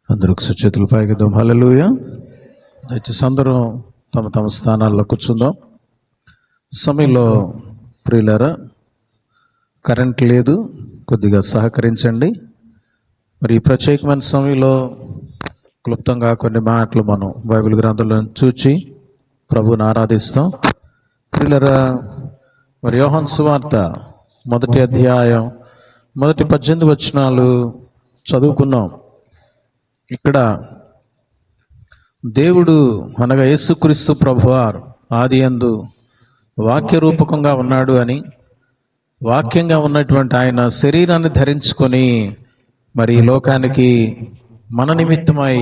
అందరూ చేతులు పైకిద్దాం. హల్లెలూయా. దయచేసి అందరూ తమ తమ స్థానాల్లో కూర్చుందాం. సమయంలో ప్రియులారా, కరెంట్ లేదు, కొద్దిగా సహకరించండి. మరి ఈ ప్రత్యేకమైన సమయంలో క్లుప్తంగా కొన్ని మాటలు మనం బైబిల్ గ్రంథంలో చూచి ప్రభువుని ఆరాధిస్తాం. ప్రియులారా, మరి యోహాను సువార్త 1వ అధ్యాయం మొదటి 18 వచనాలు చదువుకున్నాం. ఇక్కడ దేవుడు అనగా యేసుక్రీస్తు ప్రభువారు ఆదియందు వాక్య రూపకంగా ఉన్నాడు అని, వాక్యంగా ఉన్నటువంటి ఆయన శరీరాన్ని ధరించుకొని మరి ఈ లోకానికి మన నిమిత్తమై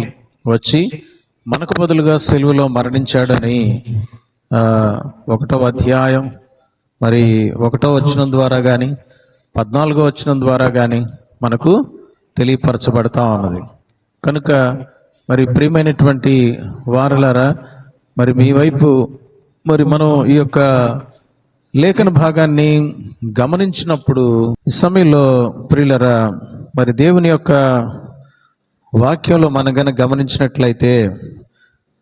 వచ్చి మనకు బదులుగా సిలువలో మరణించాడని 1వ అధ్యాయం మరి 1వ వచనం ద్వారా కానీ 14వ వచనం ద్వారా కానీ మనకు తెలియపరచబడతా ఉన్నది. కనుక మరి ప్రియమైనటువంటి వారలారా, మరి మీ వైపు మరి మనం ఈ యొక్క లేఖన భాగాన్ని గమనించినప్పుడు ఈ సమయంలో ప్రియులరా, మరి దేవుని యొక్క వాక్యంలో మనం గనక గమనించినట్లయితే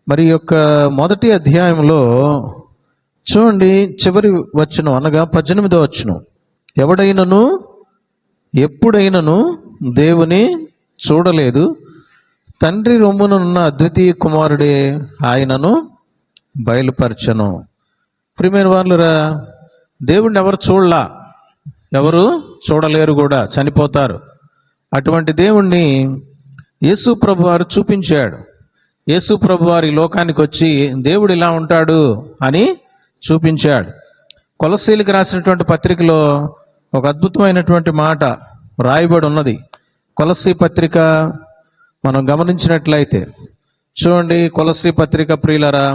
మరి యొక్క 1వ అధ్యాయంలో చూడండి, చివరి వచనం అనగా 18వ వచనం, ఎవడైనను ఎప్పుడైనను దేవుని చూడలేదు, తండ్రి రొమ్మునున్న అద్వితీయ కుమారుడే ఆయనను బయలుపరచను. ప్రియమైన వాళ్ళరా, దేవుణ్ణి ఎవరు చూడలేరు, కూడా చనిపోతారు. అటువంటి దేవుణ్ణి యేసు ప్రభు వారు చూపించాడు. యేసు ప్రభు వారు ఈ లోకానికి వచ్చి దేవుడు ఇలా ఉంటాడు అని చూపించాడు. కొలస్సీలకు రాసినటువంటి పత్రికలో ఒక అద్భుతమైనటువంటి మాట రాయబడి ఉన్నది. కొలస్సీ పత్రిక మనం గమనించినట్లయితే చూడండి, కొలస్సీ పత్రిక ప్రియులరా,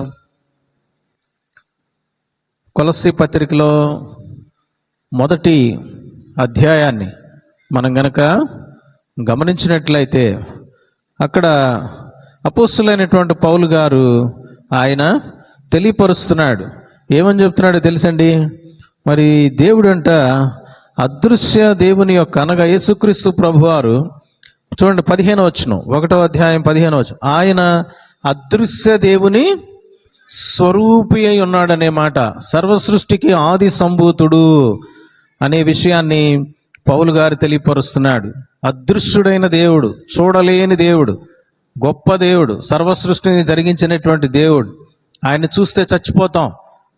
కొలస్సీ పత్రికలో 1వ అధ్యాయాన్ని మనం గనక గమనించినట్లయితే అక్కడ అపోస్తులైనటువంటి పౌలు గారు ఆయన తెలియపరుస్తున్నాడు. ఏమని చెప్తున్నాడో తెలుసండి, మరి దేవుడు అంట అదృశ్య దేవుని యొక్క అనగా యేసుక్రీస్తు ప్రభువారు, చూడండి 15వ వచనం, 1వ అధ్యాయం 15వ వచనం, ఆయన అదృశ్య దేవుని స్వరూపి అయి ఉన్నాడనే మాట, సర్వ సృష్టికి ఆది సంభూతుడు అనే విషయాన్ని పౌలు గారు తెలియపరుస్తున్నాడు. అదృశ్యుడైన దేవుడు, చూడలేని దేవుడు, గొప్ప దేవుడు, సర్వ సృష్టిని జరిగించినటువంటి దేవుడు, ఆయన చూస్తే చచ్చిపోతాం.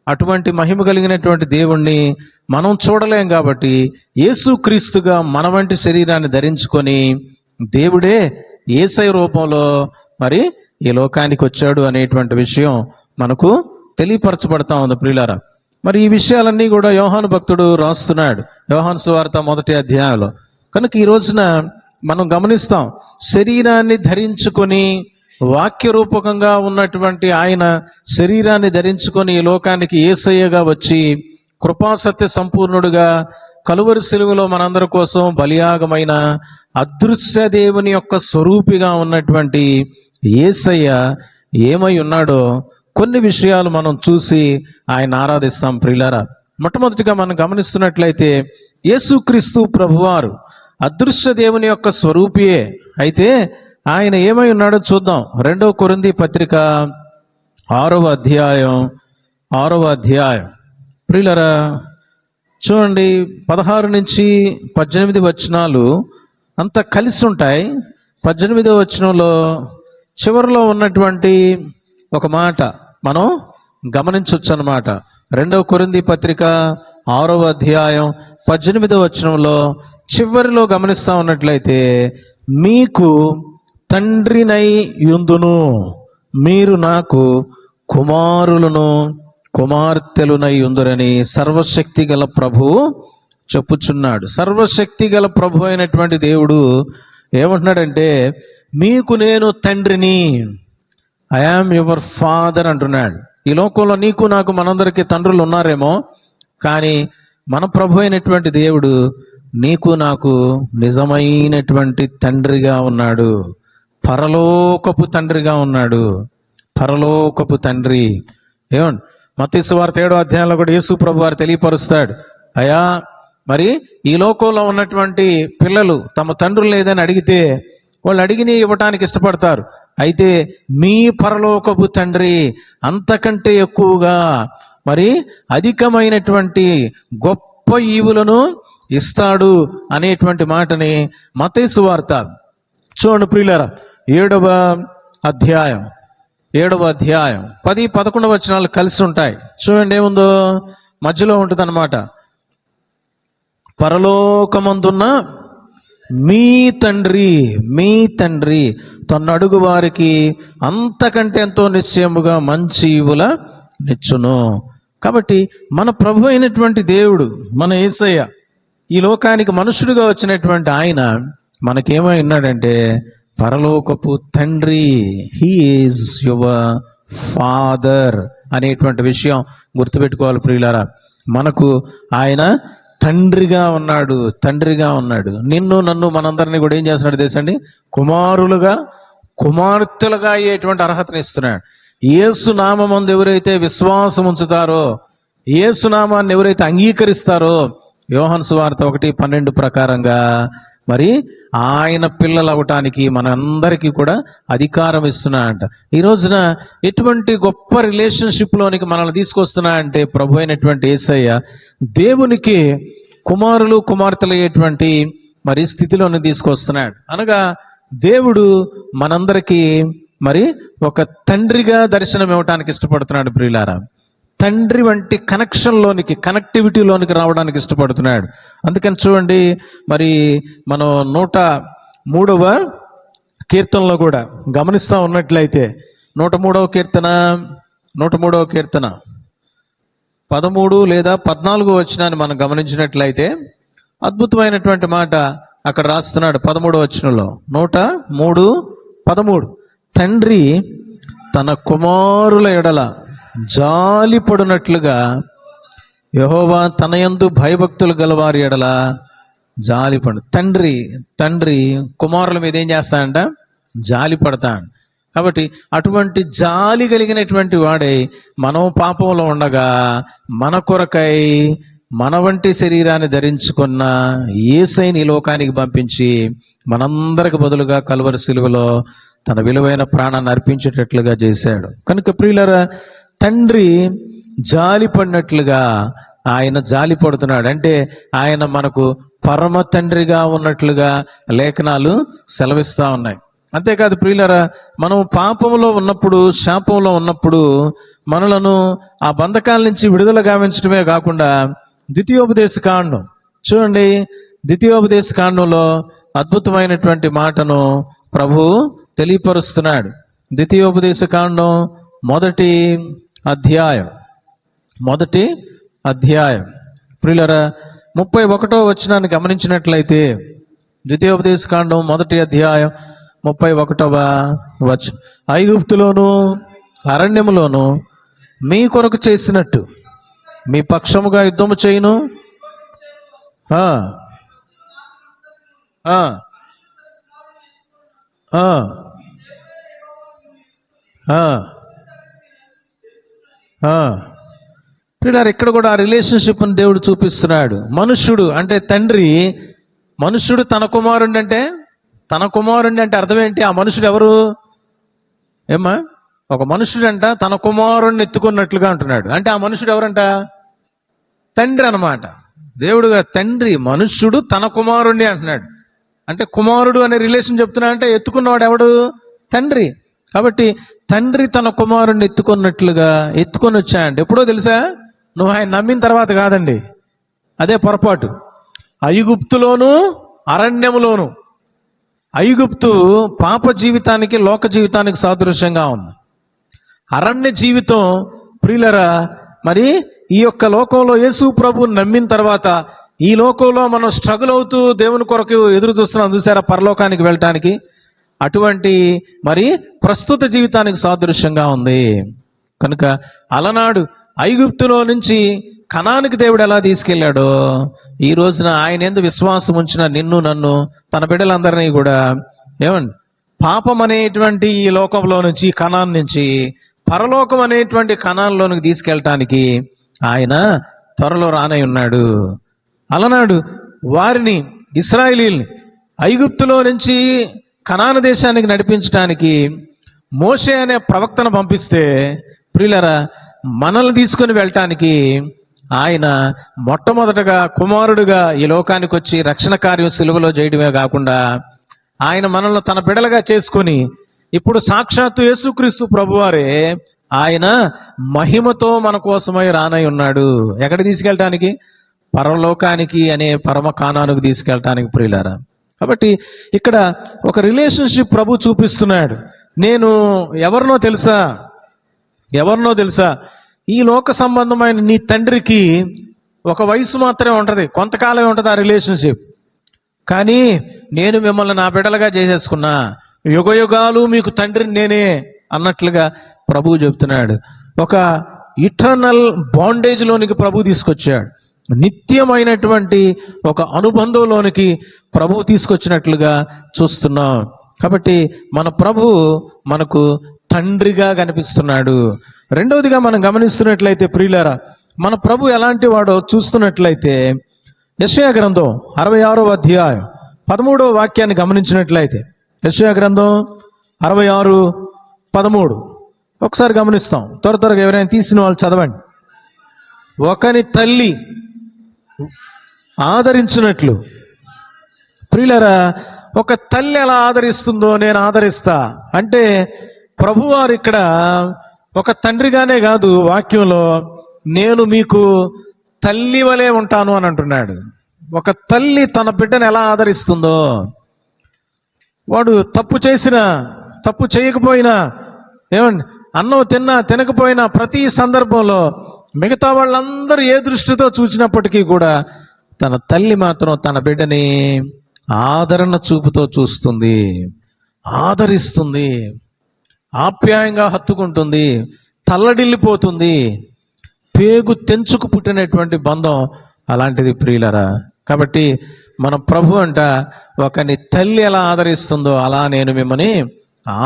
అటువంటి మహిమ కలిగినటువంటి దేవుణ్ణి మనం చూడలేం కాబట్టి యేసుక్రీస్తుగా మన వంటి శరీరాన్ని ధరించుకొని దేవుడే యేసయ్య రూపంలో మరి ఈ లోకానికి వచ్చాడు అనేటువంటి విషయం మనకు తెలియపరచబడతా ఉంది ప్రియులారా. మరి ఈ విషయాలన్నీ కూడా యోహాను భక్తుడు రాస్తున్నాడు యోహాను సువార్త 1వ అధ్యాయంలో. కనుక ఈ రోజున మనం గమనిస్తాం, శరీరాన్ని ధరించుకొని వాక్య రూపకంగా ఉన్నటువంటి ఆయన శరీరాన్ని ధరించుకొని ఈ లోకానికి యేసయ్యగా వచ్చి కృపాసత్య సంపూర్ణుడుగా కలువరి సిలువలో మనందరి కోసం బలియాగమైన అదృశ్య దేవుని యొక్క స్వరూపిగా ఉన్నటువంటి యేసయ్య ఏమై ఉన్నాడో కొన్ని విషయాలు మనం చూసి ఆయన ఆరాధిస్తాం ప్రియులారా. మొట్టమొదటిగా మనం గమనిస్తున్నట్లయితే యేసుక్రీస్తు ప్రభువారు అదృశ్య దేవుని యొక్క స్వరూపియే అయితే ఆయన ఏమై ఉన్నాడో చూద్దాం. 2వ కొరింథీ పత్రిక 6వ అధ్యాయం ప్రియులారా, చూడండి 16 నుంచి 18 వచనాలు అంతా కలిసి ఉంటాయి. 18వ వచనంలో చివరిలో ఉన్నటువంటి ఒక మాట మనం గమనించవచ్చు అన్నమాట. 2వ కొరింథీ పత్రిక 6వ అధ్యాయం 18వ వచనంలో చివరిలో గమనిస్తా ఉన్నట్లయితే, మీకు తండ్రినై యుందును, మీరు నాకు కుమారులను కుమార్తెలునై యుందురని సర్వశక్తి గల ప్రభువు చెప్పుచున్నాడు. సర్వశక్తి గల ప్రభు అయినటువంటి దేవుడు ఏమంటున్నాడంటే, మీకు నేను తండ్రిని, ఐ యామ్ యువర్ ఫాదర్ అంటున్నాడు. ఈ లోకంలో నీకు నాకు మనందరికీ తండ్రులు ఉన్నారేమో, కానీ మన ప్రభు అయినటువంటి దేవుడు నీకు నాకు నిజమైనటువంటి తండ్రిగా ఉన్నాడు. పరలోకపు తండ్రిగా ఉన్నాడు. పరలోకపు తండ్రి. ఏమండి, మత్తయి సువార్త 7వ అధ్యాయంలో కూడా యేసు ప్రభు వారు తెలియపరుస్తాడు, అయ్యా మరి ఈ లోకంలో ఉన్నటువంటి పిల్లలు తమ తండ్రులు లేదని అడిగితే వాళ్ళు అడిగిని ఇవ్వటానికి ఇష్టపడతారు. అయితే మీ పరలోకపు తండ్రి అంతకంటే ఎక్కువగా మరి అధికమైనటువంటి గొప్ప ఈవులను ఇస్తాడు అనేటువంటి మాటని మత్తయి సువార్త చూడండి ప్రియులారా, 7వ అధ్యాయం 10-11 వచనాలు కలిసి ఉంటాయి. చూడండి ఏముందో, మధ్యలో ఉంటుంది అన్నమాట. పరలోకమందున్న మీ తండ్రి తన అడుగు వారికి అంతకంటే ఎంతో నిశ్చయముగా మంచి ఈవుల నిచ్చును. కాబట్టి మన ప్రభు అయినటువంటి దేవుడు, మన యేసయ్య, ఈ లోకానికి మనుషుడిగా వచ్చినటువంటి ఆయన మనకేమై ఉన్నాడంటే పరలోకపు తండ్రి. హీ ఈజ్ యువర్ ఫాదర్ అనేటువంటి విషయం గుర్తుపెట్టుకోవాలి ప్రియులారా. మనకు ఆయన తండ్రిగా ఉన్నాడు. నిన్ను నన్ను మనందరినీ కూడా ఏం చేస్తున్నాడు తెలుసండి? కుమార్తెలుగా అయ్యేటువంటి అర్హతను ఇస్తున్నాడు. యేసు నామమందు ఎవరైతే విశ్వాసం ఉంచుతారో, యేసు నామాన్ని ఎవరైతే అంగీకరిస్తారో, యోహాను సువార్త 1:12 ప్రకారంగా మరి ఆయన పిల్లలు అవటానికి మనందరికీ కూడా అధికారం ఇస్తున్నాడంట. ఈ రోజున ఎటువంటి గొప్ప రిలేషన్షిప్లోనికి మనల్ని తీసుకొస్తున్నా అంటే ప్రభు అయినటువంటి యేసయ్య దేవునికి కుమారులు కుమార్తెలు అయ్యేటువంటి మరి స్థితిలోని తీసుకొస్తున్నాడు. అనగా దేవుడు మనందరికీ మరి ఒక తండ్రిగా దర్శనం ఇవ్వటానికి ఇష్టపడుతున్నాడు ప్రియులారా. తండ్రి వంటి కనెక్టివిటీలోనికి రావడానికి ఇష్టపడుతున్నాడు. అందుకని చూడండి, మరి మనం 103వ కీర్తనలో కూడా గమనిస్తూ ఉన్నట్లయితే 103వ కీర్తన 13 లేదా 14 వచనాన్ని మనం గమనించినట్లయితే అద్భుతమైనటువంటి మాట అక్కడ రాస్తున్నాడు. 13వ వచనంలో 103:13 తండ్రి తన కుమారుల ఎడల జాలిపడినట్లుగా యెహోవా తన యందు భయభక్తులు గలవారి ఎడల జాలిపడు. తండ్రి కుమారుల మీద ఏం చేస్తాడంట? జాలి పడతాడు. కాబట్టి అటువంటి జాలి కలిగినటువంటి వాడే మనం పాపంలో ఉండగా మన కొరకై మన వంటి శరీరాన్ని ధరించుకున్న యేసయ్యని ఈ లోకానికి పంపించి మనందరికి బదులుగా కల్వరి సిలువలో తన విలువైన ప్రాణాన్ని అర్పించేటట్లుగా చేశాడు. కనుక ప్రియులారా, తండ్రి జాలి పడినట్లుగా ఆయన జాలి పడుతున్నాడు. అంటే ఆయన మనకు పరమ తండ్రిగా ఉన్నట్లుగా లేఖనాలు సెలవిస్తూ ఉన్నాయి. అంతేకాదు ప్రియులారా, మనం పాపంలో ఉన్నప్పుడు, శాపంలో ఉన్నప్పుడు మనలను ఆ బంధకాల నుంచి విడుదల గావించడమే కాకుండా ద్వితీయోపదేశ కాండం చూడండి. ద్వితీయోపదేశ కాండంలో అద్భుతమైనటువంటి మాటను ప్రభు తెలియపరుస్తున్నాడు. ద్వితీయోపదేశ కాండం 1వ అధ్యాయం ప్రియులారా 31వ వచనాన్ని గమనించినట్లయితే, ద్వితీయోపదేశ కాండం 1వ అధ్యాయం 31వ వచనం, ఐగుప్తులోను అరణ్యములోను మీ కొరకు చేసినట్టు మీ పక్షముగా యుద్ధము చేయును. ఇక్కడ కూడా ఆ రిలేషన్షిప్ని దేవుడు చూపిస్తున్నాడు. మనుష్యుడు అంటే తండ్రి, మనుష్యుడు తన కుమారుడు అంటే అర్థం ఏంటి? ఆ మనుషుడు ఎవరు? ఏమ్మా, ఒక మనుషుడంట తన కుమారుడిని ఎత్తుకున్నట్లుగా అంటున్నాడు. అంటే ఆ మనుషుడు ఎవరంట? తండ్రి అన్నమాట. దేవుడుగా తండ్రి, మనుష్యుడు తన కుమారుణ్ణి అంటున్నాడు. అంటే కుమారుడు అనే రిలేషన్ చెప్తున్నా అంటే ఎత్తుకున్నవాడు ఎవడు? తండ్రి. కాబట్టి తండ్రి తన కుమారుణ్ణి ఎత్తుకొని వచ్చాయంటే ఎప్పుడో తెలుసా? నువ్వు ఆయన నమ్మిన తర్వాత కాదండి, అదే పొరపాటు. ఐగుప్తులోను అరణ్యములోను. ఐగుప్తు పాప జీవితానికి, లోక జీవితానికి సాదృశ్యంగా ఉంది. అరణ్య జీవితం ప్రియులరా, మరి ఈ యొక్క లోకంలో యేసు ప్రభువుని నమ్మిన తర్వాత ఈ లోకంలో మనం స్ట్రగుల్ అవుతూ దేవుని కొరకు ఎదురు చూస్తున్నాం చూసారా, పరలోకానికి వెళ్ళటానికి. అటువంటి మరి ప్రస్తుత జీవితానికి సాదృశ్యంగా ఉంది. కనుక అలనాడు ఐగుప్తులో నుంచి కనానికి దేవుడు ఎలా తీసుకెళ్ళాడో, ఈ రోజున ఆయన యందు విశ్వాసం ఉంచిన నిన్ను నన్ను తన బిడ్డలందరినీ కూడా ఏమండి పాపం అనేటువంటి ఈ లోకంలో నుంచి, కనాన్ నుంచి పరలోకం అనేటువంటి కనాన్లోనికి తీసుకెళ్ళటానికి ఆయన త్వరలో రానై ఉన్నాడు. అలనాడు వారిని, ఇశ్రాయేలీయుల్ని ఐగుప్తులో నుంచి కనాను దేశానికి నడిపించడానికి మోషే అనే ప్రవక్తను పంపిస్తే, ప్రియులరా, మనల్ని తీసుకొని వెళ్ళటానికి ఆయన మొట్టమొదటగా కుమారుడుగా ఈ లోకానికి వచ్చి రక్షణ కార్యం సిలువలో చేయడమే కాకుండా ఆయన మనల్ని తన బిడలుగా చేసుకొని ఇప్పుడు సాక్షాత్తు యేసుక్రీస్తు ప్రభువారే ఆయన మహిమతో మన కోసమై రానై ఉన్నాడు. ఎక్కడ తీసుకెళ్ళటానికి? పరలోకానికి అనే పరమ కానానికి తీసుకెళ్ళటానికి, ప్రియులారా. కాబట్టి ఇక్కడ ఒక రిలేషన్షిప్ ప్రభు చూపిస్తున్నాడు. నేను ఎవరినో తెలుసా? ఈ లోక సంబంధమైన నీ తండ్రికి ఒక వయసు మాత్రమే ఉంటుంది, కొంతకాలమే ఉంటుంది ఆ రిలేషన్షిప్. కానీ నేను మిమ్మల్ని నా బిడ్డలుగా చేసేసుకున్నా, యుగయుగాలు మీకు తండ్రిని నేనే అన్నట్లుగా ప్రభువు చెప్తున్నాడు. ఒక ఇటర్నల్ బాండేజ్లోనికి ప్రభు తీసుకొచ్చాడు. నిత్యమైనటువంటి ఒక అనుబంధంలోనికి ప్రభు తీసుకొచ్చినట్లుగా చూస్తున్నాం. కాబట్టి మన ప్రభు మనకు తండ్రిగా కనిపిస్తున్నాడు. రెండవదిగా మనం గమనిస్తున్నట్లయితే, ప్రియులారా, మన ప్రభు ఎలాంటి వాడో చూస్తున్నట్లయితే యెషయా గ్రంథం 66వ అధ్యాయం 13వ వాక్యాన్ని గమనించినట్లయితే, యెషయా గ్రంథం 66:13 ఒకసారి గమనిస్తాం. త్వరగా ఎవరైనా తీసిన వాళ్ళు చదవండి. ఒకని తల్లి ఆదరించినట్లు, ప్రియులరా, ఒక తల్లి ఎలా ఆదరిస్తుందో నేను ఆదరిస్తా అంటే, ప్రభువారు ఇక్కడ ఒక తండ్రిగానే కాదు, వాక్యంలో నేను మీకు తల్లి వలె ఉంటాను అని అంటున్నాడు. ఒక తల్లి తన బిడ్డను ఎలా ఆదరిస్తుందో, వాడు తప్పు చేసినా తప్పు చేయకపోయినా, ఏమండి, అన్నం తిన్నా తినకపోయినా ప్రతి సందర్భంలో మిగతా వాళ్ళందరూ ఏ దృష్టితో చూసినప్పటికీ కూడా తన తల్లి మాత్రం తన బిడ్డని ఆదరణ చూపుతో చూస్తుంది, ఆదరిస్తుంది, ఆప్యాయంగా హత్తుకుంటుంది, తల్లడిల్లిపోతుంది. పేగు తెంచుకు పుట్టినటువంటి బంధం అలాంటిది, ప్రియులరా. కాబట్టి మన ప్రభు అంట ఒకని తల్లి ఎలా ఆదరిస్తుందో అలా నేను మిమ్మల్ని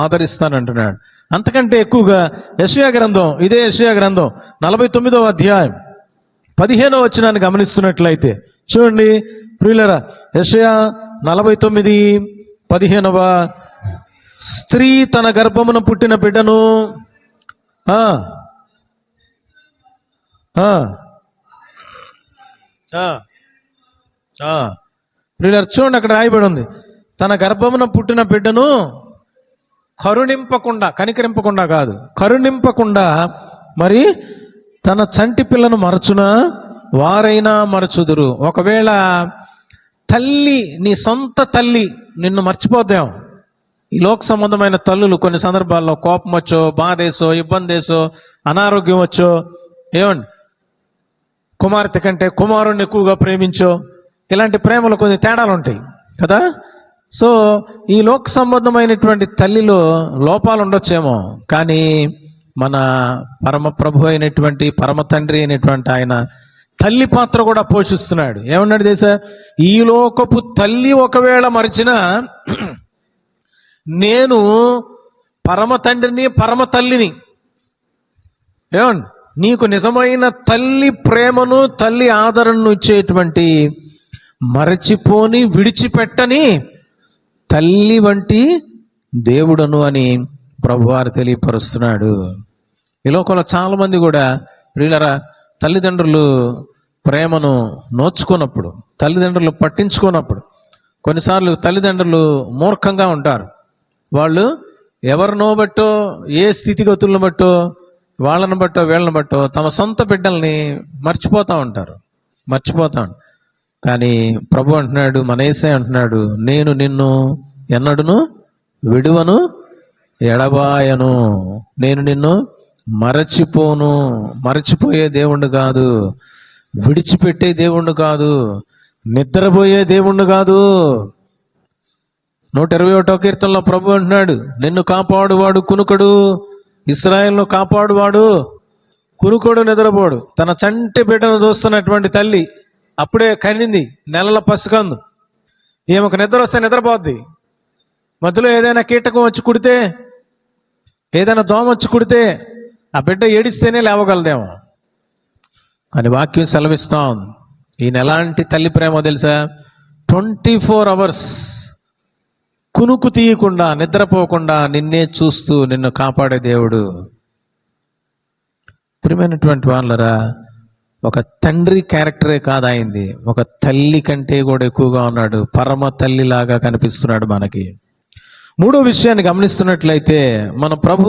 ఆదరిస్తానంటున్నాడు. అంతకంటే ఎక్కువగా యెషయా గ్రంథం, ఇదే యెషయా గ్రంథం 49వ అధ్యాయం 15వ వచనాన్ని గమనిస్తున్నట్లయితే చూడండి, ప్రియులరా, యెషయా 49:15 స్త్రీ తన గర్భమున పుట్టిన బిడ్డను ప్రియులరా, చూడండి, అక్కడ రాయబడి ఉంది, తన గర్భమున పుట్టిన బిడ్డను కనికరింపకుండా కాదు, కరుణింపకుండా మరి తన చంటి పిల్లను మరచునా వారైనా మరచుదురు. ఒకవేళ తల్లి, నీ సొంత తల్లి నిన్ను మర్చిపోద్దాం. ఈ లోక సంబంధమైన తల్లులు కొన్ని సందర్భాల్లో కోపం వచ్చో, బాధేసో, ఇబ్బందేసో, అనారోగ్యం వచ్చో, ఏమండి, కుమార్తె కంటే కుమారుణ్ణి ఎక్కువగా ప్రేమించో, ఇలాంటి ప్రేమలో కొన్ని తేడాలు ఉంటాయి కదా. సో ఈ లోక సంబంధమైనటువంటి తల్లిలో లోపాలు ఉండొచ్చేమో, కానీ మన పరమ ప్రభు అయినటువంటి పరమ తండ్రి అయినటువంటి ఆయన తల్లి పాత్ర కూడా పోషిస్తున్నాడు. ఏమన్నాడు తెలుసా? ఈ లోకపు తల్లి ఒకవేళ మరిచినా నేను పరమ తండ్రిని, పరమ తల్లిని. ఏమండి, నీకు నిజమైన తల్లి ప్రేమను, తల్లి ఆదరణను ఇచ్చేటువంటి, మరచిపోని, విడిచిపెట్టని తల్లి వంటి దేవుడను అని ప్రభువారు తెలియపరుస్తున్నాడు. ఈ లోకంలో చాలా మంది కూడా, ప్రియులరా, తల్లిదండ్రులు ప్రేమను నోచుకున్నప్పుడు, తల్లిదండ్రులు పట్టించుకున్నప్పుడు, కొన్నిసార్లు తల్లిదండ్రులు మూర్ఖంగా ఉంటారు. వాళ్ళు ఎవరినో బట్టో, ఏ స్థితిగతులను బట్టో, వాళ్ళని బట్టో వీళ్ళని బట్టో తమ సొంత బిడ్డల్ని మర్చిపోతూ ఉంటారు. కానీ ప్రభు అంటున్నాడు, మన యేసయ్య అంటున్నాడు, నేను నిన్ను ఎన్నడును విడువను, ఎడబాయను, నేను నిన్ను మరచిపోను. మరచిపోయే దేవుణ్ణి కాదు, విడిచిపెట్టే దేవుణ్ణి కాదు, నిద్రపోయే దేవుణ్ణి కాదు. 121వ కీర్తనలో ప్రభు అంటున్నాడు, నిన్ను కాపాడువాడు కునుకడు, ఇశ్రాయేలును కాపాడువాడు కునుకోడు, నిద్రపోడు. తన చంటి బిడ్డను చూస్తున్నటువంటి తల్లి అప్పుడే కనింది, నెలల పసికందు. ఈమెకు నిద్ర వస్తే నిద్రపోద్ది. మధ్యలో ఏదైనా కీటకం వచ్చి కుడితే, ఏదైనా దోమ వచ్చి కుడితే ఆ బిడ్డ ఏడిస్తేనే లేవగలదేమో. కానీ వాక్యం సెలవిస్తాం, ఈయన ఎలాంటి తల్లి ప్రేమ తెలుసా? 24 hours కునుకు తీయకుండా, నిద్రపోకుండా నిన్నే చూస్తూ నిన్ను కాపాడే దేవుడు. ప్రియమైనటువంటి వాళ్ళరా, ఒక తండ్రి క్యారెక్టరే కాదు ఆయనది, ఒక తల్లి కంటే కూడా ఎక్కువగా ఉన్నాడు. పరమ తల్లిలాగా కనిపిస్తున్నాడు మనకి. మూడో విషయాన్ని గమనిస్తున్నట్లయితే, మన ప్రభు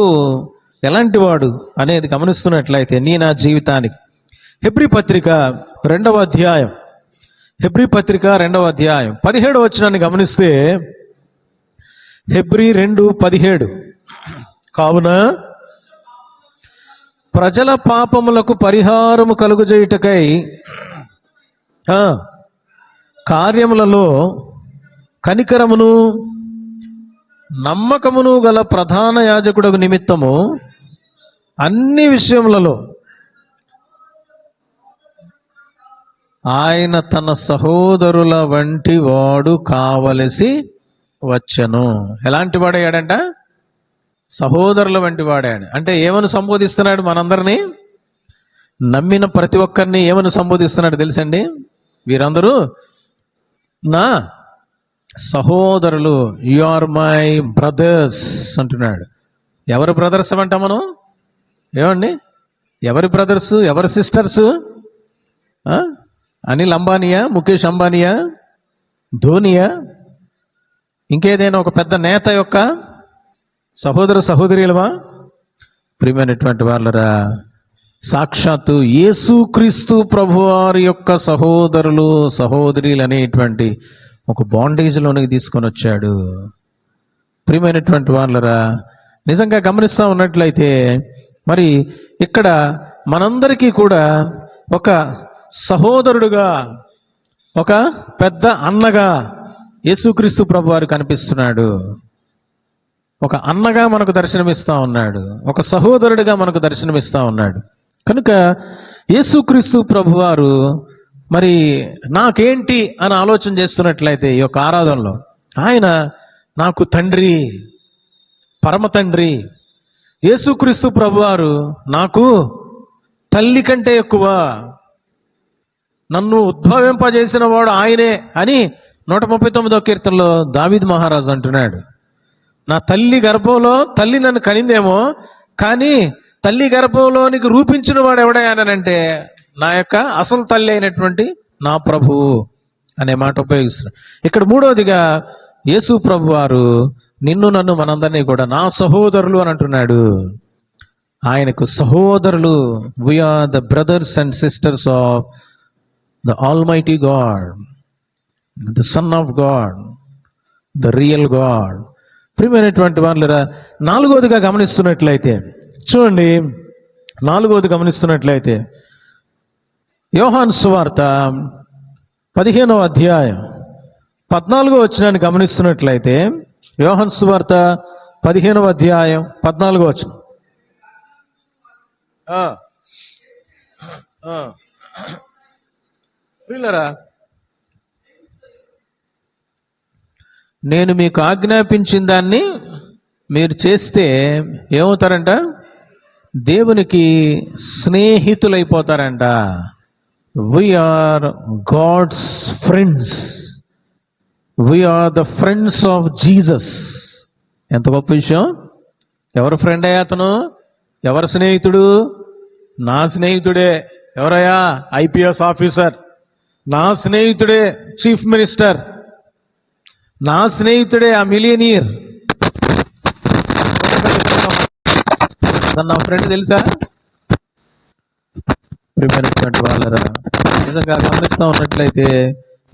ఎలాంటి వాడు అనేది గమనిస్తున్నట్లయితే నా జీవితానికి హెబ్రీ పత్రిక 2వ అధ్యాయం, హెబ్రీ పత్రిక 2వ అధ్యాయం 17వ వచనాన్ని గమనిస్తే, హెబ్రీ 2:17, కావున ప్రజల పాపములకు పరిహారము కలుగజేయుటకై కార్యములలో కనికరమును నమ్మకమును గల ప్రధాన యాజకుడకు నిమిత్తము అన్ని విషయములలో ఆయన తన సహోదరుల వంటి వాడు కావలసి వచ్చెను. ఎలాంటి వాడయ్యాడంట? సహోదరుల వంటి వాడాడు. అంటే ఏమని సంబోధిస్తున్నాడు? మనందరినీ, నమ్మిన ప్రతి ఒక్కరిని ఏమని సంబోధిస్తున్నాడు తెలుసండి? వీరందరూ నా సహోదరులు, యు ఆర్ మై బ్రదర్స్ అంటున్నాడు. ఎవరు బ్రదర్స్ అంట మనం? ఏమండి, ఎవరి బ్రదర్స్, ఎవరి సిస్టర్స్? అనిల్ అంబానీయా, ముఖేష్ అంబానీయా, ధోనియా, ఇంకేదైనా ఒక పెద్ద నేత యొక్క సహోదర సహోదరులమా? ప్రియమైనటువంటి వాళ్ళరా, సాక్షాత్తు యేసుక్రీస్తు ప్రభువారి యొక్క సహోదరులు సహోదరులు అనేటువంటి ఒక బాండేజ్లోనికి తీసుకొని వచ్చాడు. ప్రియమైనటువంటి వాళ్ళరా, నిజంగా గమనిస్తూ ఉన్నట్లయితే మరి ఇక్కడ మనందరికీ కూడా ఒక సహోదరుడుగా, ఒక పెద్ద అన్నగా యేసుక్రీస్తు ప్రభువారు కనిపిస్తున్నాడు. ఒక అన్నగా మనకు దర్శనమిస్తా ఉన్నాడు, ఒక సహోదరుడిగా మనకు దర్శనమిస్తా ఉన్నాడు. కనుక యేసుక్రీస్తు ప్రభువారు మరి నాకేంటి అని ఆలోచన చేస్తున్నట్లయితే ఈ యొక్క ఆరాధనలో, ఆయన నాకు తండ్రి, పరమ తండ్రి. యేసుక్రీస్తు ప్రభువారు నాకు తల్లి కంటే ఎక్కువ, నన్ను ఉద్భవింపజేసిన వాడు ఆయనే అని 139వ కీర్తనలో దావీదు మహారాజు అంటున్నాడు. నా తల్లి గర్భంలో తల్లి నన్ను కనిందేమో, కానీ తల్లి గర్భంలోనికి రూపించిన వాడు ఎవడయ్యానంటే నా యొక్క అసలు తల్లి అయినటువంటి నా ప్రభువు అనే మాట ఉపయోగిస్తున్నాడు. ఇక్కడ మూడవదిగా యేసు ప్రభు వారు నిన్ను నన్ను మనందరినీ కూడా నా సహోదరులు అని అంటున్నాడు. ఆయనకు సహోదరులు, we are the brothers and sisters of the almighty God, the son of God, the real God. ప్రియమైనటువంటి వాళ్ళరా, నాలుగవదిగా గమనిస్తున్నట్లయితే చూడండి, నాలుగవది గమనిస్తున్నట్లయితే యోహాను సువార్త 15వ అధ్యాయం 14వ వచనాన్ని గమనిస్తున్నట్లయితే, యోహాను సువార్త 15వ అధ్యాయం 14వ వచనం. ప్రియులారా, నేను మీకు ఆజ్ఞాపించిన దాన్ని మీరు చేస్తే ఏమవుతారంట? దేవునికి స్నేహితులైపోతారంట. We are God's friends, we are the friends of Jesus. ఎంత గొప్ప విషయం! ఎవరు ఫ్రెండ్ అయ్యా అతను? ఎవరు స్నేహితుడు? నా స్నేహితుడే. ఎవరయ్యా? IPS officer. నా స్నేహితుడే చీఫ్ మినిస్టర్. నా స్నేహితుడే ఆ మిలియనీర్. నా ఫ్రెండ్ తెలుసా? ప్రియమైనటువంటి వాళ్ళరా, నిజంగా గమనిస్తూ ఉన్నట్లయితే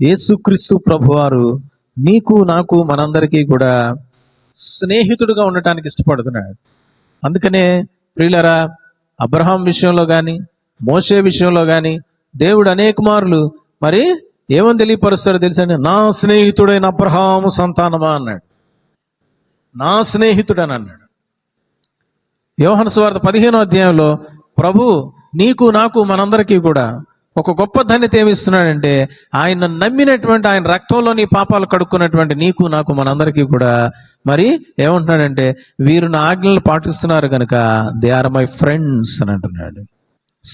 యేసుక్రీస్తు ప్రభువారు నీకు నాకు మనందరికీ కూడా స్నేహితుడుగా ఉండటానికి ఇష్టపడుతున్నాడు. అందుకనే ప్రియులరా, అబ్రహాం విషయంలో కానీ, మోషే విషయంలో కానీ దేవుడు అనేక మార్లు మరి ఏమని తెలియపరుస్తాడో తెలుసండి? నా స్నేహితుడైన అబ్రహాము సంతానమా అన్నాడు. నా స్నేహితుడని అన్నాడు. యోహాను సువార్త 15వ అధ్యాయంలో ప్రభు నీకు నాకు మనందరికీ కూడా ఒక గొప్ప ధన్యత ఏమిస్తున్నాడంటే, ఆయన నమ్మినటువంటి, ఆయన రక్తంలో నీ పాపాలు కడుక్కున్నటువంటి నీకు నాకు మనందరికీ కూడా మరి ఏమంటున్నాడంటే, వీరు నా ఆజ్ఞలు పాటిస్తున్నారు కనుక దే ఆర్ మై ఫ్రెండ్స్ అని అంటున్నాడు.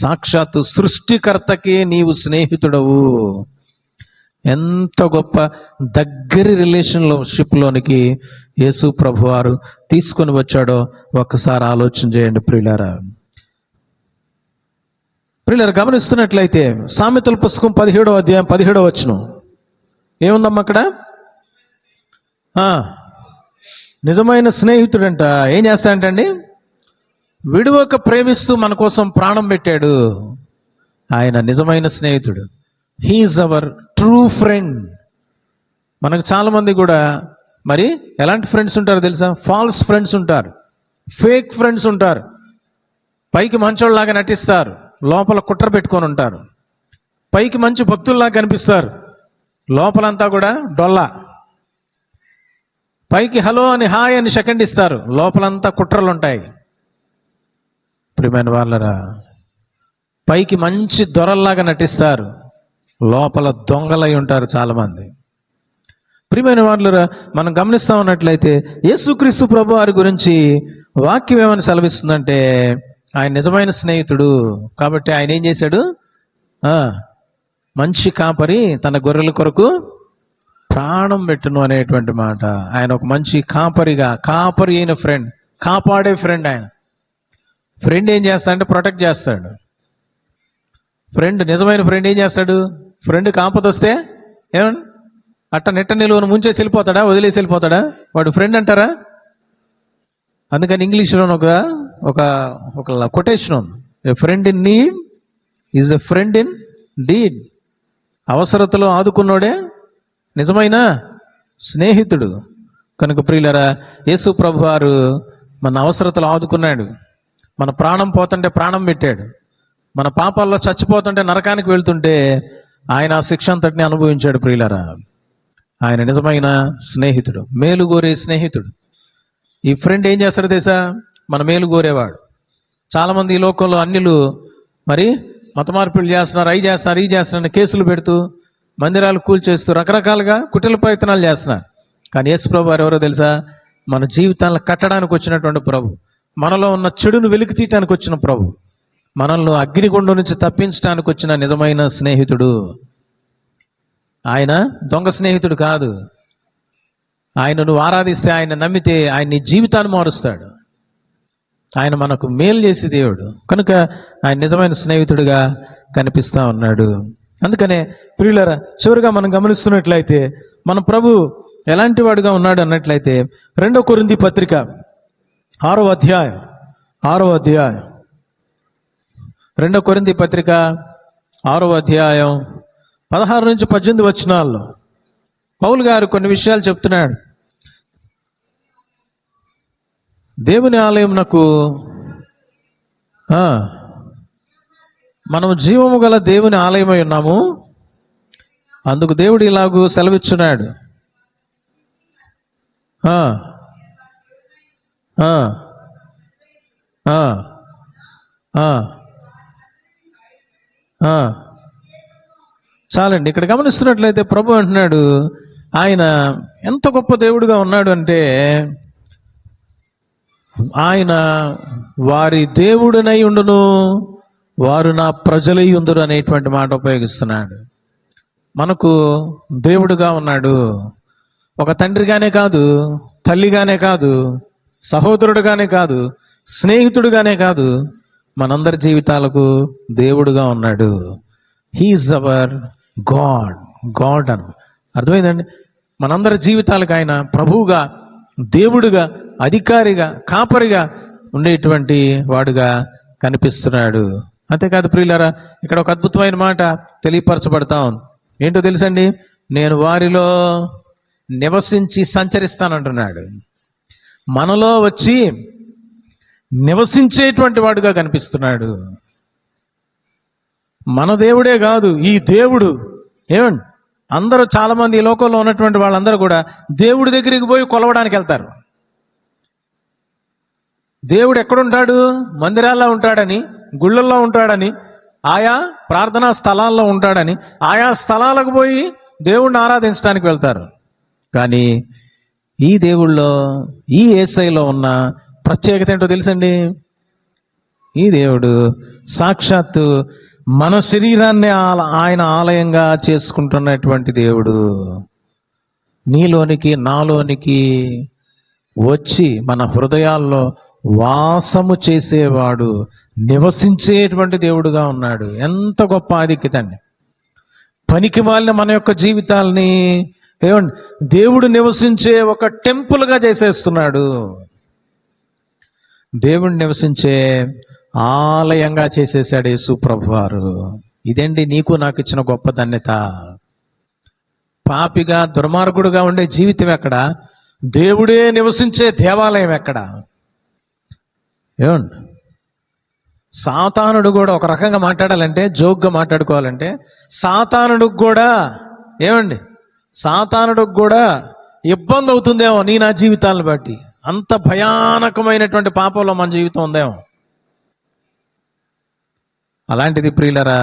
సాక్షాత్తు సృష్టికర్తకే నీవు స్నేహితుడవు. ఎంత గొప్ప దగ్గరి రిలేషన్షిప్లోనికి యేసు ప్రభువారు తీసుకొని వచ్చాడో ఒక్కసారి ఆలోచన చేయండి ప్రియులారా. ప్రియులారా, గమనిస్తున్నట్లయితే సామెతల పుస్తకం 17వ అధ్యాయం 17వ వచనం ఏముందమ్మా అక్కడ? నిజమైన స్నేహితుడంట ఏం చేస్తాడంటండి? విడువక ప్రేమిస్తూ మన కోసం ప్రాణం పెట్టాడు. ఆయన నిజమైన స్నేహితుడు. He is our true friend. మనకు చాలా మంది కూడా మరి ఎలాంటి ఫ్రెండ్స్ ఉంటారో తెలుసా? ఫాల్స్ ఫ్రెండ్స్ ఉంటారు, ఫేక్ ఫ్రెండ్స్ ఉంటారు. పైకి మంచోళ్ళలాగా నటిస్తారు, లోపల కుట్ర పెట్టుకొని ఉంటారు. పైకి మంచి భక్తుల్లాగా కనిపిస్తారు, లోపలంతా కూడా డొల్లా. పైకి హలో అని హాయ్ అని సెకండ్ ఇస్తారు, లోపలంతా కుట్రలు ఉంటాయి. ప్రియమైన వాళ్ళరా, పైకి మంచి దొరల్లాగా నటిస్తారు, లోపల దొంగలై ఉంటారు చాలామంది. ప్రియమైన వాళ్ళరా, మనం గమనిస్తా ఉన్నట్లయితే యేసుక్రీస్తు ప్రభు వారి గురించి వాక్యం ఏమని సెలవిస్తుందంటే ఆయన నిజమైన స్నేహితుడు. కాబట్టి ఆయన ఏం చేశాడు? మంచి కాపరి తన గొర్రెల కొరకు ప్రాణం పెట్టును అనేటువంటి మాట. ఆయన ఒక మంచి కాపరి అయిన ఫ్రెండ్, కాపాడే ఫ్రెండ్. ఆయన ఫ్రెండ్ ఏం చేస్తాడంటే ప్రొటెక్ట్ చేస్తాడు. నిజమైన ఫ్రెండ్ ఏం చేస్తాడు? ఫ్రెండ్కి ఆపద వస్తే ఏమండి అట్ట నెట్ట నిలువను ముంచేసి వెళ్ళిపోతాడా, వదిలేసి వెళ్ళిపోతాడా? వాడు ఫ్రెండ్ అంటారా? అందుకని ఇంగ్లీష్లో ఒక కొటేషన్ ఉంది, a friend in need is a friend indeed. అవసరతలో ఆదుకున్నోడే నిజమైన స్నేహితుడు. కనుక ప్రియులరా, యేసు ప్రభు వారు మన అవసరతలు ఆదుకున్నాడు. మన ప్రాణం పోతుంటే ప్రాణం పెట్టాడు. మన పాపాల్లో చచ్చిపోతుంటే నరకానికి వెళ్తుంటే ఆయన ఆ శిక్ష అంతటిని అనుభవించాడు. ప్రియులరా, ఆయన నిజమైన స్నేహితుడు, మేలు కోరే స్నేహితుడు. ఈ ఫ్రెండ్ ఏం చేస్తాడు తెలుసా? మన మేలు కోరేవాడు. చాలామంది ఈ లోకంలో అన్యులు మరి మత మార్పులు చేస్తున్నారు, ఈ చేస్తున్నారు కేసులు పెడుతూ, మందిరాలు కూల్చేస్తూ, రకరకాలుగా కుటిల ప్రయత్నాలు చేస్తున్నారు. కానీ యేసు ప్రభు వారు ఎవరో తెలుసా? మన జీవితాలను కట్టడానికి వచ్చినటువంటి ప్రభు, మనలో ఉన్న చెడును వెలికి తీయటానికి వచ్చిన ప్రభు, మనల్ని అగ్నిగుండం నుంచి తప్పించడానికి వచ్చిన నిజమైన స్నేహితుడు. ఆయన దొంగ స్నేహితుడు కాదు. ఆయన నువ్వు ఆరాధిస్తే, ఆయన నమ్మితే ఆయన నీ జీవితాన్ని మారుస్తాడు. ఆయన మనకు మేలు చేసే దేవుడు. కనుక ఆయన నిజమైన స్నేహితుడిగా కనిపిస్తా ఉన్నాడు. అందుకనే ప్రియులారా, చివరిగా మనం గమనిస్తున్నట్లయితే మన ప్రభు ఎలాంటి వాడుగా ఉన్నాడు అన్నట్లయితే 2 కొరింథీ పత్రిక 6వ అధ్యాయం 2 కొరింథీ పత్రిక 6వ అధ్యాయం 16 నుంచి 18 వచనాల్లో పౌలు గారు కొన్ని విషయాలు చెప్తున్నాడు. దేవుని ఆలయమునకు మనము జీవము గల దేవుని ఆలయమై ఉన్నాము, అందుకు దేవుడు ఇలాగూ సెలవిచ్చున్నాడు. చాలండి. ఇక్కడ గమనిస్తున్నట్లయితే ప్రభు అంటున్నాడు, ఆయన ఎంత గొప్ప దేవుడుగా ఉన్నాడు అంటే ఆయన వారి దేవుడునై ఉండును, వారు నా ప్రజలై ఉందురు అనేటువంటి మాట ఉపయోగిస్తున్నాడు. మనకు దేవుడుగా ఉన్నాడు. ఒక తండ్రిగానే కాదు, తల్లిగానే కాదు, సహోదరుడుగానే కాదు, స్నేహితుడుగానే కాదు, మనందరి జీవితాలకు దేవుడుగా ఉన్నాడు. హీఈస్ అవర్ గాడ్ అని అర్థమైందండి. మనందరి జీవితాలకు ఆయన ప్రభువుగా, దేవుడుగా, అధికారిగా, కాపరిగా ఉండేటువంటి వాడుగా కనిపిస్తున్నాడు. అంతేకాదు ప్రియులారా, ఇక్కడ ఒక అద్భుతమైన మాట తెలియపరచబడతా ఉంది. ఏంటో తెలుసండి? నేను వారిలో నివసించి సంచరిస్తానంటున్నాడు. మనలో వచ్చి నివసించేటువంటి వాడుగా కనిపిస్తున్నాడు. మన దేవుడే కాదు, ఈ దేవుడు ఏమండి, అందరూ చాలామంది ఈ లోకంలో ఉన్నటువంటి వాళ్ళందరూ కూడా దేవుడి దగ్గరికి పోయి కొలవడానికి వెళ్తారు. దేవుడు ఎక్కడుంటాడు? మందిరాల్లో ఉంటాడని, గుళ్ళల్లో ఉంటాడని, ఆయా ప్రార్థనా స్థలాల్లో ఉంటాడని, ఆయా స్థలాలకు పోయి దేవుడిని ఆరాధించడానికి వెళ్తారు. కానీ ఈ దేవుళ్ళో, ఈ యేసయ్యలో ఉన్న ప్రత్యేకత ఏంటో తెలుసండి? ఈ దేవుడు సాక్షాత్తు మన శరీరాన్ని ఆయన ఆలయంగా చేసుకుంటున్నటువంటి దేవుడు నీలోనికి నాలోనికి వచ్చి మన హృదయాల్లో వాసము చేసేవాడు, నివసించేటువంటి దేవుడుగా ఉన్నాడు. ఎంత గొప్ప ఆధిక్యత అండి. పనికి మాలిన మన యొక్క జీవితాల్ని ఏమండి దేవుడు నివసించే ఒక టెంపుల్గా చేసేస్తున్నాడు. దేవుడు నివసించే ఆలయంగా చేసేసాడు యేసు ప్రభువారు. ఇదండి నీకు నాకు ఇచ్చిన గొప్ప ధన్యత. పాపిగా దుర్మార్గుడుగా ఉండే జీవితం ఎక్కడ? దేవుడే నివసించే దేవాలయం ఎక్కడ? ఏమండి సాతానుడు కూడా ఒక రకంగా మాట్లాడాలంటే, జోక్గా మాట్లాడుకోవాలంటే, సాతానుడికి కూడా ఏమండి సాతానుడికి కూడా ఇబ్బంది అవుతుందేమో నా జీవితాలను బట్టి. అంత భయానకమైనటువంటి పాపంలో మన జీవితం ఉందేమో. అలాంటిది ప్రియులరా,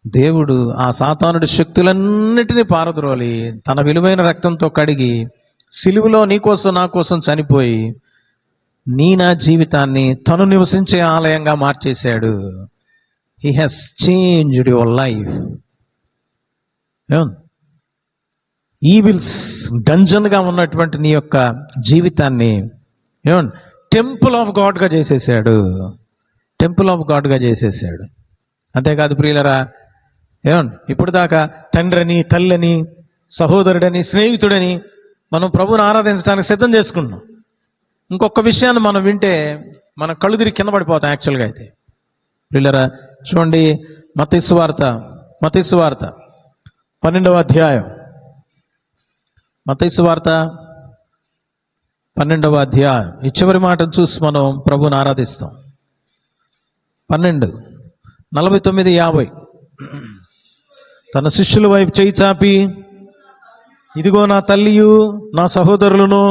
దేవుడు ఆ సాతానుడి శక్తులన్నిటినీ పారద్రోలి తన విలువైన రక్తంతో కడిగి సిలువలో నీకోసం నా కోసం చనిపోయి నా జీవితాన్ని తను నివసించే ఆలయంగా మార్చేశాడు. He has changed your life. Evils డంజన్గా ఉన్నటువంటి నీ యొక్క జీవితాన్ని టెంపుల్ ఆఫ్ గాడ్గా చేసేసాడు. టెంపుల్ ఆఫ్ గాడ్గా చేసేసాడు. అంతేకాదు ప్రియులరా, ఇప్పుడు దాకా తండ్రిని, తల్లిని, సహోదరుడని, స్నేహితుడని మనం ప్రభువుని ఆరాధించడానికి సిద్ధం చేసుకుంటున్నాం. ఇంకొక విషయాన్ని మనం వింటే మన కళ్ళు తిరిగి కింద పడిపోతాం. యాక్చువల్గా అయితే ప్రియులరా చూడండి, మత్తయి సువార్త 12వ అధ్యాయం. మత్తయి సువార్త 12వ అధ్యాయం ఈ చివరి మాటను చూసి మనం ప్రభువుని ఆరాధిస్తాం. 12:49-50 తన శిష్యుల వైపు చేయి చాపి, ఇదిగో నా తల్లియు నా సహోదరులను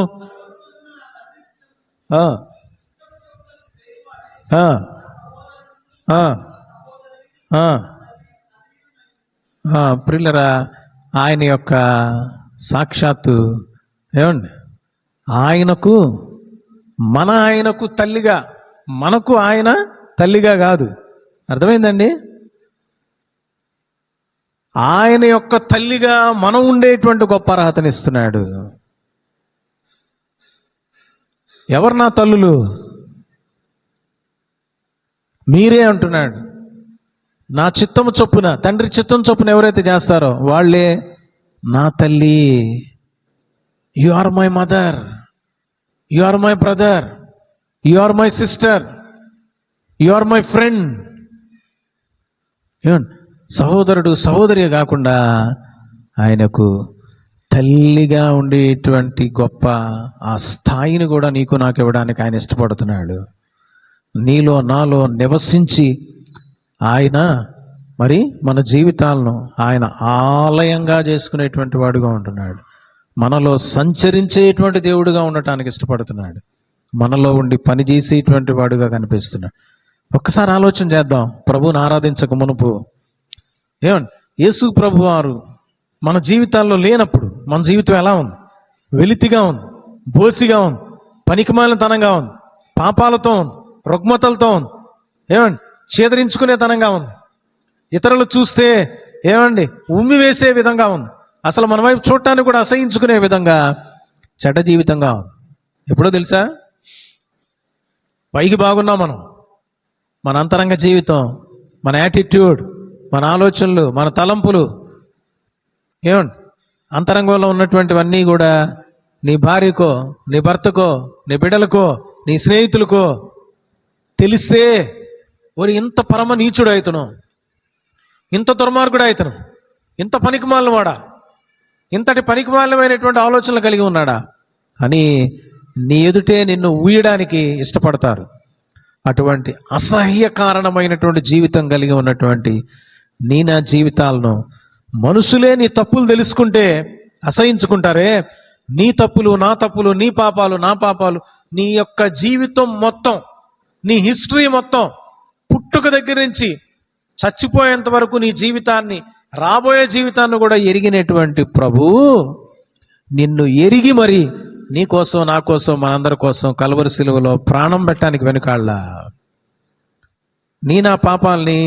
ప్రియులరా, ఆయన యొక్క సాక్షాత్తు ఆయనకు ఆయనకు తల్లిగా, మనకు ఆయన తల్లిగా కాదు. అర్థమైందండి? ఆయన యొక్క తల్లిగా మనం ఉండేటువంటి గొప్ప అర్హతనిస్తున్నాడు. ఎవరు నా తల్లులు? మీరే అంటున్నాడు. నా చిత్తము చొప్పున, తండ్రి చిత్తం చొప్పున ఎవరైతే చేస్తారో వాళ్ళే నా తల్లి. You are my mother, you are my brother, you are my sister, you are my friend. సహోదరుడు సహోదరి కాకుండా ఆయనకు తల్లిగా ఉండేటువంటి గొప్ప ఆ స్థాయిని కూడా నీకు నాకు ఇవ్వడానికి ఆయన ఇష్టపడుతున్నాడు. నీలో నాలో నివసించి ఆయన మరి మన జీవితాలను ఆయన ఆలయంగా చేసుకునేటువంటి వాడుగా ఉంటున్నాడు. మనలో సంచరించేటువంటి దేవుడుగా ఉండటానికి ఇష్టపడుతున్నాడు. మనలో ఉండి పనిచేసేటువంటి వాడుగా కనిపిస్తున్నాడు. ఒక్కసారి ఆలోచన చేద్దాం. ప్రభువుని ఆరాధించక మునుపు యేసు ప్రభు వారు మన జీవితాల్లో లేనప్పుడు మన జీవితం ఎలా ఉంది? వెలితిగా ఉంది, బోసిగా ఉంది, పనికిమాలినతనంగా ఉంది, పాపాలతో ఉంది, రుగ్మతలతో ఉంది, చేదరించుకునే తనంగా ఉంది, ఇతరులు చూస్తే ఉమ్మి వేసే విధంగా ఉంది, అసలు మన వైపు చూడటానికి కూడా అసహించుకునే విధంగా చెడ్డ జీవితంగా ఉంది. ఎప్పుడో తెలుసా? పైకి బాగున్నాం మనం, మన అంతరంగ జీవితం, మన యాటిట్యూడ్, మన ఆలోచనలు, మన తలంపులు, అంతరంగంలో ఉన్నటువంటివన్నీ కూడా నీ భార్యకో, నీ భర్తకో, నీ బిడ్డలకో, నీ స్నేహితులకో తెలిస్తే ఇంత పరమ నీచుడు అవుతున్నాం, ఇంత దుర్మార్గుడు అవుతున్నాం, ఇంత పనికిమాలిన వాడా, ఇంతటి పనికిమాలినమైనటువంటి ఆలోచనలు కలిగి ఉన్నాడా అని నీ ఎదుటే నిన్ను ఊయడానికి ఇష్టపడతారు. అటువంటి అసహ్య కారణమైనటువంటి జీవితం కలిగి ఉన్నటువంటి నా జీవితాలను మనుషులే నీ తప్పులు తెలుసుకుంటే అసహించుకుంటారే. నీ తప్పులు నా తప్పులు, నీ పాపాలు నా పాపాలు, నీ యొక్క జీవితం మొత్తం, నీ హిస్టరీ మొత్తం, పుట్టుక దగ్గర నుంచి చచ్చిపోయేంత వరకు నీ జీవితాన్ని, రాబోయే జీవితాన్ని కూడా ఎరిగినటువంటి ప్రభువు నిన్ను ఎరిగి మరి నీ కోసం, నా కోసం, మనందరి కోసం కల్వరి సిలువలో ప్రాణం పెట్టడానికి వెనుకాళ్ళ. నా పాపాలని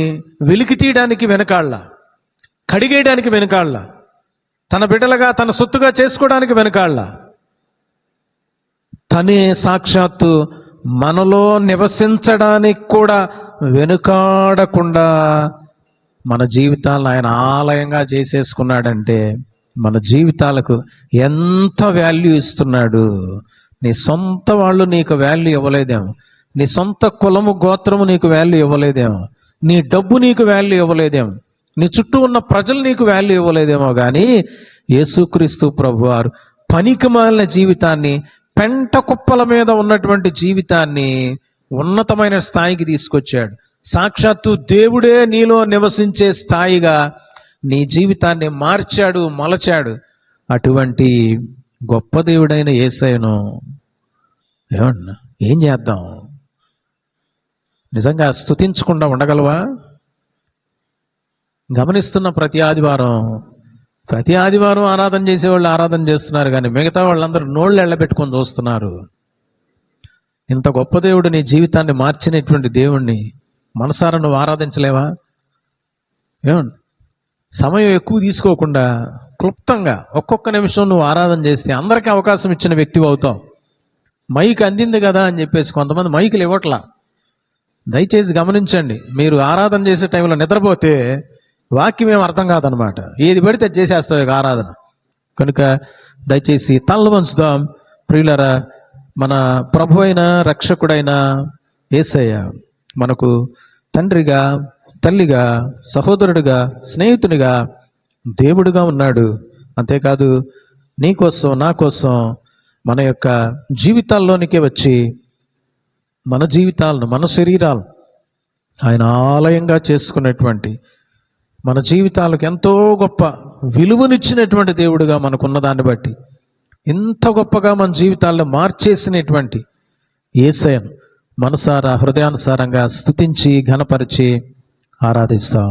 వెలికి తీయడానికి వెనకాళ్ళ, కడిగేయడానికి వెనకాళ్ళ, తన బిడ్డలుగా తన సొత్తుగా చేసుకోవడానికి వెనకాళ్ళ, తనే సాక్షాత్తు మనలో నివసించడానికి కూడా వెనుకాడకుండా మన జీవితాలను ఆయన ఆలయంగా చేసేసుకున్నాడంటే మన జీవితాలకు ఎంత వాల్యూ ఇస్తున్నాడు. నీ సొంత వాళ్ళు నీకు వాల్యూ ఇవ్వలేదేమో, నీ సొంత కులము గోత్రము నీకు వాల్యూ ఇవ్వలేదేమో, నీ డబ్బు నీకు వాల్యూ ఇవ్వలేదేమో, నీ చుట్టూ ఉన్న ప్రజలు నీకు వాల్యూ ఇవ్వలేదేమో, కానీ యేసుక్రీస్తు ప్రభువారు పనికిమాలిన జీవితాన్ని, పెంట కుప్పల మీద ఉన్నటువంటి జీవితాన్ని ఉన్నతమైన స్థాయికి తీసుకొచ్చాడు. సాక్షాత్తు దేవుడే నీలో నివసించే స్థాయిగా నీ జీవితాన్ని మార్చాడు, మలచాడు. అటువంటి గొప్ప దేవుడైన యేసయ్యను ఏమన్నా ఏం చేద్దాం? నిజంగా స్తుతించకుండా ఉండగలవా? గమనిస్తున్న ప్రతి ఆదివారం ఆరాధన చేసేవాళ్ళు ఆరాధన చేస్తున్నారు, కానీ మిగతా వాళ్ళందరూ నోళ్ళు ఎళ్ళబెట్టుకొని చూస్తున్నారు. ఇంత గొప్ప దేవుడు నీ జీవితాన్ని మార్చినటువంటి దేవుణ్ణి మనసారా నువ్వు ఆరాధించలేవా? ఏమండి, సమయం ఎక్కువ తీసుకోకుండా క్లుప్తంగా ఒక్కొక్క నిమిషం నువ్వు ఆరాధన చేస్తే అందరికీ అవకాశం ఇచ్చిన వ్యక్తివి అవుతావు. మైక్ అందింది కదా అని చెప్పేసి కొంతమంది మైకులు ఇవ్వట్లా. దయచేసి గమనించండి, మీరు ఆరాధన చేసే టైంలో నిద్రపోతే వాక్యం ఏం అర్థం కాదనమాట. ఏది పడితే అది చేసేస్తావు ఇక ఆరాధన. కనుక దయచేసి తలలు వంచుదాం. ప్రియులరా, మన ప్రభు అయిన రక్షకుడైన యేసయ్య మనకు తండ్రిగా, తల్లిగా, సహోదరుడిగా, స్నేహితునిగా, దేవుడిగా ఉన్నాడు. అంతేకాదు నీ కోసం, నా కోసం మన యొక్క జీవితాల్లోనికి వచ్చి మన జీవితాలను, మన శరీరాలను ఆయన ఆలయంగా చేసుకున్నటువంటి, మన జీవితాలకు ఎంతో గొప్ప విలువనిచ్చినటువంటి దేవుడుగా మనకున్న దాన్ని బట్టి ఇంత గొప్పగా మన జీవితాల్లో మార్చేసినటువంటి యేసయ్యను మనసారా, హృదయానుసారంగా స్తుతించి ఘనపరిచి ఆరాధిస్తాం.